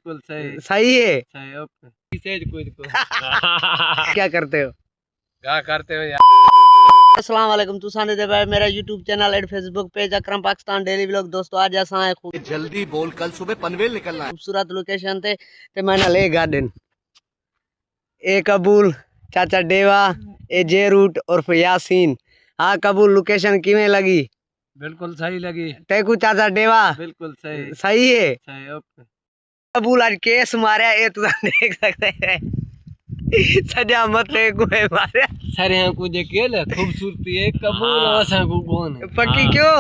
बिल्कुल सही। सही है। सही ओके। क्या करते हो? क्या करते हो यार? अस्सलाम वालेकुम, तुसाने दे भाई मेरा YouTube channel and Facebook page Akram Pakistan daily vlog. दोस्तों आज असा है जल्दी बोल, कल सुबह पनवेल निकलना है। खूबसूरत लोकेशन ते मैंने ले गार्डन ए कबूल चाचा डेवा ए जे रूट और यासीन। हाँ कबूल, लोकेशन किवें लगी? बिल्कुल सही लगी। तेकू चाचा डेवा बिल्कुल सही। सही है। सही ओके। कबूल आज केस मारिया ये तुम देख सकते हैं। सजा मत को मारिया सर यहाँ को देखे ले खूबसूरती है कबूल वसा को कौन है पक्की क्यों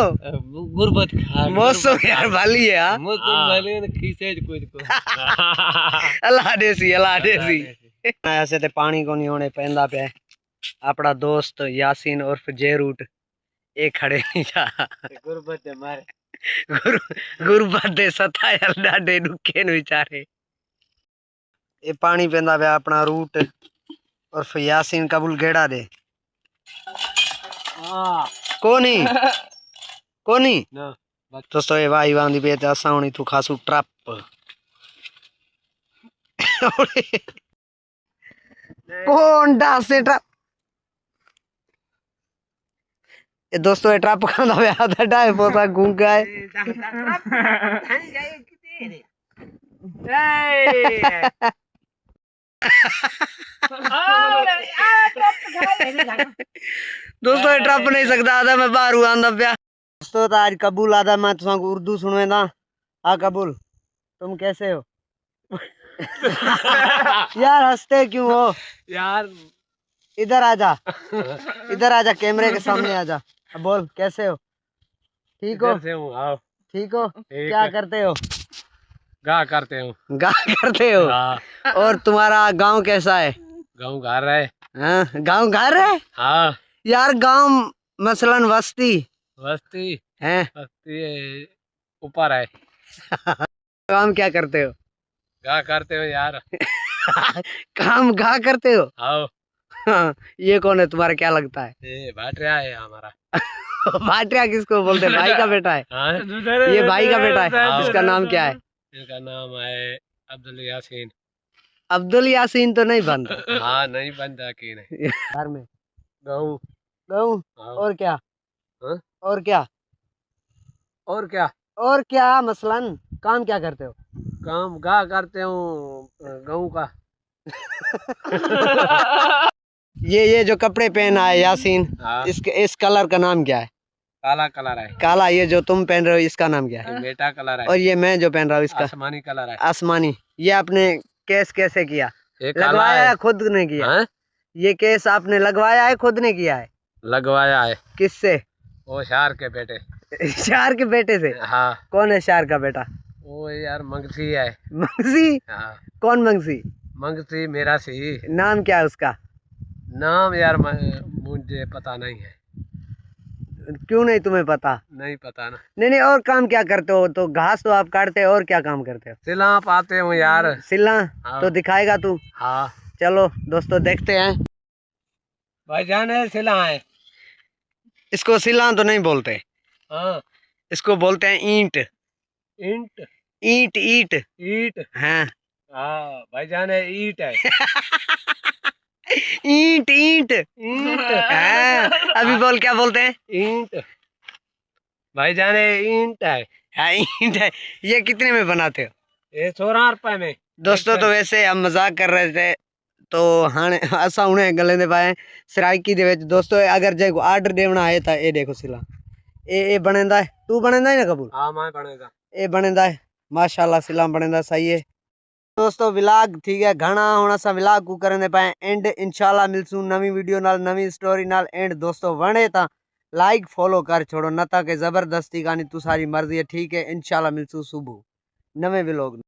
गुर्बत खा मौसम यार भाली है। हाँ मौसम वाले ने खींचे को अल्लाह देसी ऐसे ते पानी को नहीं होने पैंदा पे अपना दोस्त यासीन उर्फ जे रूट ए खड़े नहीं जा गुर्बत है मारे गुरबत दे सता यार डाडे दुखे नु बेचारे। ये पानी पेंदा पे अपना रूट उर्फ यासीन कबूल गेड़ा दे कोनी कोनी ना दोस्तों ये वाई वांदी पे असा होनी तू खासू ट्रप कौन डासे ट्रप ये दोस्तों ये ट्रप खांदा वे आधा डाए पोता गूंगा है। दोस्तों ये ट्रप नहीं सकता आधा मैं बाहर हुआ आंदा प्या। दोस्तों तो आज कबूल आधा मैं तुमको उर्दू सुनवेदा। हाँ कबूल तुम कैसे हो? यार हंसते क्यों हो यार? इधर आजा इधर आजा कैमरे के सामने आजा। अब बोल कैसे हो? ठीक हो? ठीक हो? क्या करते हो? गा करते हो। गा करते हो? और तुम्हारा गांव कैसा है? गाँव घर है। हाँ गांव घर है। हाँ यार गांव मसलन बस्ती है ऊपर है। काम क्या करते हो? गा करते हो यार। काम गा करते हो? आओ। हाँ, ये कौन है तुम्हारा क्या लगता है? ये भाटिया है हमारा। भाटिया किसको बोलते हैं? भाई का बेटा है। हाँ? ये भाई का बेटा है। इसका नाम क्या है? इसका नाम है अब्दुल यासीन। अब्दुल यासीन तो नहीं बनता। हाँ नहीं बनता की नहीं। घर में गहूँ गहूँ और क्या? हाँ? और क्या? और क्या? और क्या मसलन काम क्या करते हो? काम गा करते हूँ गहूँ का। ये जो कपड़े पहना है यासीन, हाँ? इस कलर का नाम क्या है? काला कलर है। काला। ये जो तुम पहन रहे हो इसका नाम क्या है? बेटा कलर है। और ये मैं जो पहन रहा हूँ इसका? आसमानी कलर है। आसमानी। ये आपने केस कैसे किया? लगवाया है खुद ने किया? हाँ? ये केस आपने लगवाया है खुद ने किया है? लगवाया है। किससे? वो शार के बेटे। शार के बेटे से? हाँ। कौन है शार का बेटा? वो यार मंगसी है। मंगसी? हाँ। कौन मंगसी? मंगसी मेरा सी। नाम क्या है उसका? नाम यार मुझे पता नहीं है। क्यों नहीं तुम्हें पता? नहीं पता ना। नहीं और काम क्या करते हो? तो घास तो आप काटते हो और क्या काम करते हो? सिला पाते हूँ यार। सिला? हाँ। तो दिखाएगा तू? हाँ चलो दोस्तों देखते हैं। भाईजान है सिला है। इसको सिला तो नहीं बोलते। हाँ इसको बोलते हैं ईंट। ईंट? ईंट ईंट ईंट? हाँ हाँ भाईजान है ईंट है। ईंट ईंट ईंट। हाँ। अभी बोल क्या बोलते हैं? ईंट। भाईजान है ईंट है। हाँ ईंट है। ये कितने में बनाते हो? ये 16 रुपए में। दोस्तों तो वैसे हम मजाक कर रहे थे तो हाँ असा उन्हें गले दे पाए सराइकी दे विच। दोस्तों अगर जे आर्डर देना है तो ये देखो सिला ए बनेंदा है। तू बनेंदा है ना कबूल? हाँ मैं बनेगा। ये बनेंदा है माशाल्लाह सिला बनेंदा सही है। दोस्तों विलाग ठीक है घना होना सा विलाग को करने पाए एंड इंशाल्लाह मिलसूं नवी वीडियो नाल नवी स्टोरी नाल। एंड दोस्तों वणे ता लाइक फॉलो कर छोड़ो न ता के जबरदस्ती गानी तू सारी मर्जी है। ठीक है इंशाल्लाह मिलसूं सुबह नवे व्लॉग।